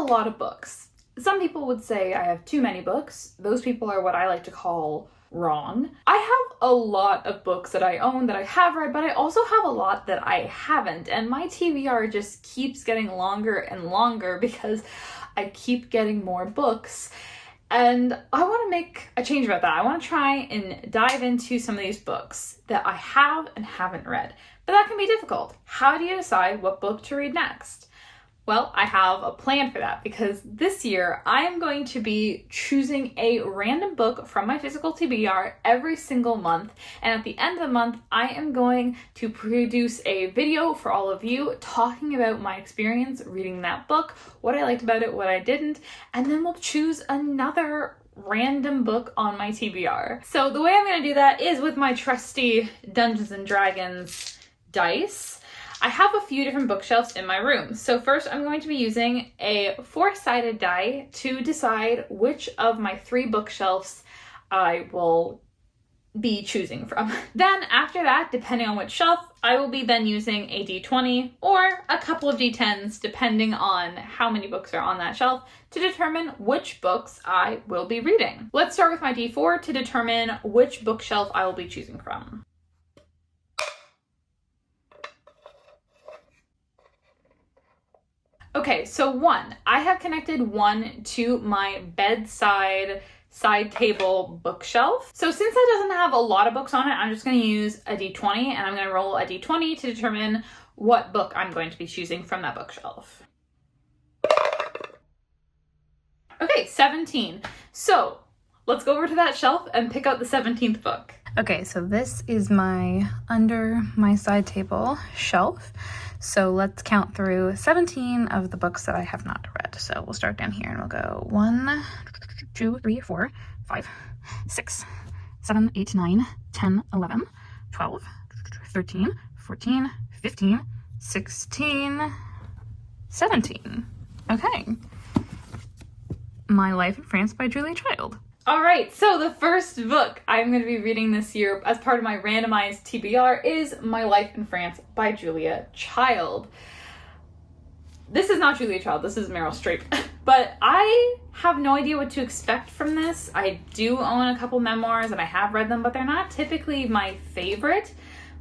lot of books. Some people would say I have too many books. Those people are what I like to call wrong. I have a lot of books that I own that I have read, but I also have a lot that I haven't. And my TBR just keeps getting longer and longer because I keep getting more books. And I want to make a change about that. I want to try and dive into some of these books that I have and haven't read. But that can be difficult. How do you decide what book to read next? Well, I have a plan for that because this year I am going to be choosing a random book from my physical TBR every single month. And at the end of the month, I am going to produce a video for all of you talking about my experience reading that book, what I liked about it, what I didn't, and then we'll choose another random book on my TBR. So the way I'm going to do that is with my trusty Dungeons and Dragons dice. I have a few different bookshelves in my room. So first I'm going to be using a 4-sided die to decide which of my 3 bookshelves I will be choosing from. Then after that, depending on which shelf, I will be then using a D20 or a couple of D10s depending on how many books are on that shelf to determine which books I will be reading. Let's start with my D4 to determine which bookshelf I will be choosing from. Okay, so 1, I have connected 1 to my bedside side table bookshelf. So since that doesn't have a lot of books on it, I'm just going to use a D20 and I'm going to roll a D20 to determine what book I'm going to be choosing from that bookshelf. Okay, 17. So let's go over to that shelf and pick out the 17th book. Okay, so this is my under my side table shelf. So let's count through 17 of the books that I have not read. So we'll start down here and we'll go 1, 2, 3, 4, 5, 6, 7, 8, 9, 10, 11, 12, 13, 14, 15, 16, 17. Okay. My Life in France by Julia Child. All right, so the first book I'm going to be reading this year as part of my randomized TBR is My Life in France by Julia Child. This is not Julia Child, this is Meryl Streep. But I have no idea what to expect from this. I do own a couple memoirs and I have read them, but they're not typically my favorite.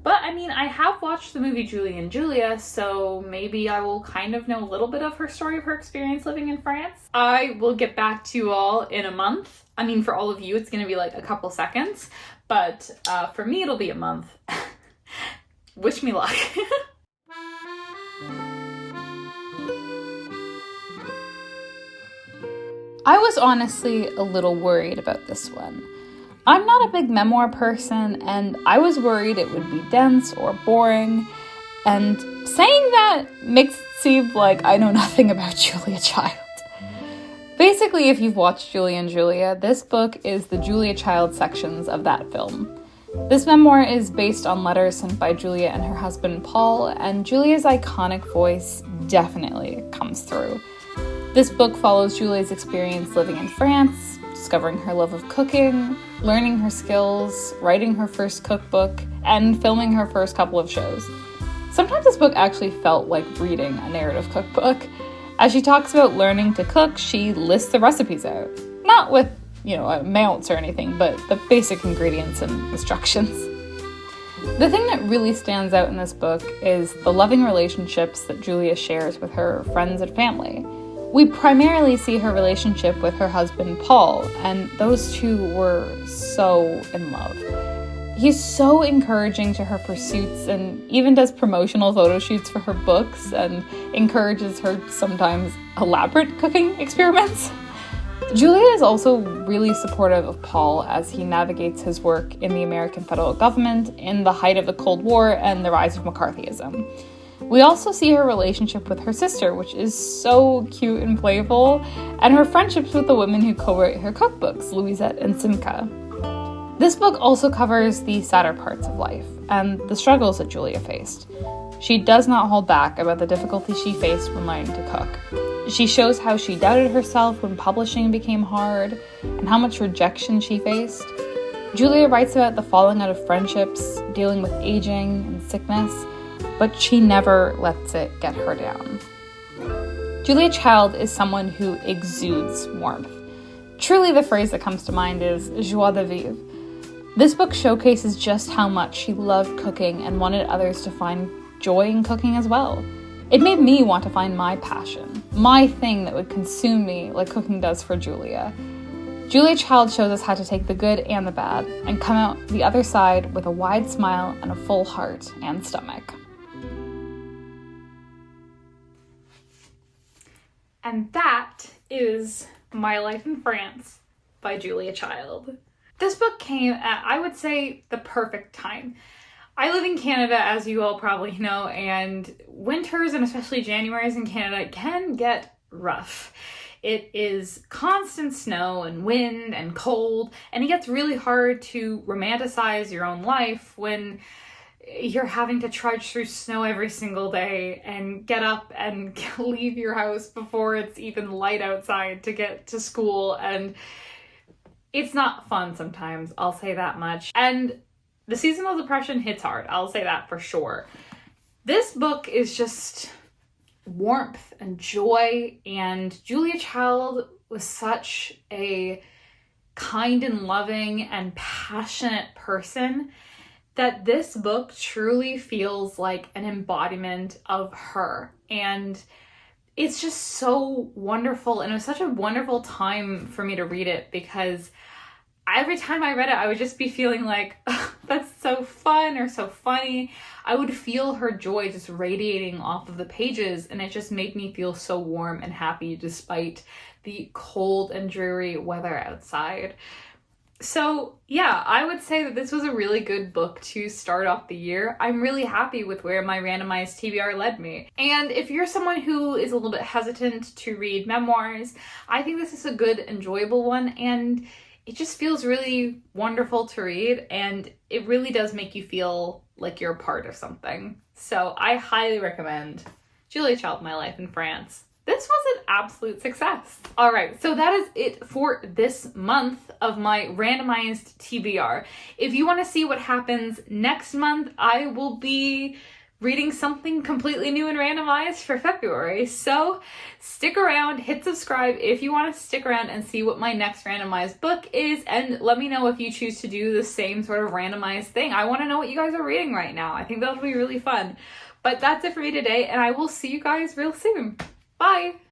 But I mean, I have watched the movie Julie and Julia, so maybe I will kind of know a little bit of her story of her experience living in France. I will get back to you all in a month. I mean, for all of you, it's going to be like a couple seconds, but for me, it'll be a month. Wish me luck. I was honestly a little worried about this one. I'm not a big memoir person, and I was worried it would be dense or boring, and saying that makes it seem like I know nothing about Julia Child. Basically, if you've watched Julie and Julia, this book is the Julia Child sections of that film. This memoir is based on letters sent by Julia and her husband Paul, and Julia's iconic voice definitely comes through. This book follows Julia's experience living in France, discovering her love of cooking, learning her skills, writing her first cookbook, and filming her first couple of shows. Sometimes this book actually felt like reading a narrative cookbook. As she talks about learning to cook, she lists the recipes out. Not with, amounts or anything, but the basic ingredients and instructions. The thing that really stands out in this book is the loving relationships that Julia shares with her friends and family. We primarily see her relationship with her husband, Paul, and those two were so in love. He's so encouraging to her pursuits and even does promotional photo shoots for her books and encourages her sometimes elaborate cooking experiments. Julia is also really supportive of Paul as he navigates his work in the American federal government in the height of the Cold War and the rise of McCarthyism. We also see her relationship with her sister, which is so cute and playful, and her friendships with the women who co-write her cookbooks, Louisette and Simca. This book also covers the sadder parts of life and the struggles that Julia faced. She does not hold back about the difficulties she faced when learning to cook. She shows how she doubted herself when publishing became hard and how much rejection she faced. Julia writes about the falling out of friendships, dealing with aging and sickness, but she never lets it get her down. Julia Child is someone who exudes warmth. Truly, the phrase that comes to mind is joie de vivre. This book showcases just how much she loved cooking and wanted others to find joy in cooking as well. It made me want to find my passion, my thing that would consume me like cooking does for Julia. Julia Child shows us how to take the good and the bad and come out the other side with a wide smile and a full heart and stomach. And that is My Life in France by Julia Child. This book came at, I would say, the perfect time. I live in Canada, as you all probably know, and winters and especially Januaries in Canada can get rough. It is constant snow and wind and cold, and it gets really hard to romanticize your own life when you're having to trudge through snow every single day and get up and leave your house before it's even light outside to get to school, and it's not fun sometimes, I'll say that much. And the seasonal depression hits hard, I'll say that for sure. This book is just warmth and joy, and Julia Child was such a kind and loving and passionate person that this book truly feels like an embodiment of her. And it's just so wonderful, and it was such a wonderful time for me to read it, because every time I read it, I would just be feeling like, oh, that's so fun or so funny. I would feel her joy just radiating off of the pages, and it just made me feel so warm and happy despite the cold and dreary weather outside. So yeah, I would say that this was a really good book to start off the year. I'm really happy with where my randomized TBR led me. And if you're someone who is a little bit hesitant to read memoirs, I think this is a good, enjoyable one, and it just feels really wonderful to read, and it really does make you feel like you're a part of something. So I highly recommend Julia Child, My Life in France. This was an absolute success. All right, so that is it for this month of my randomized TBR. If you want to see what happens next month, I will be reading something completely new and randomized for February. So stick around, hit subscribe if you want to stick around and see what my next randomized book is, and let me know if you choose to do the same sort of randomized thing. I want to know what you guys are reading right now. I think that'll be really fun. But that's it for me today, and I will see you guys real soon. Bye!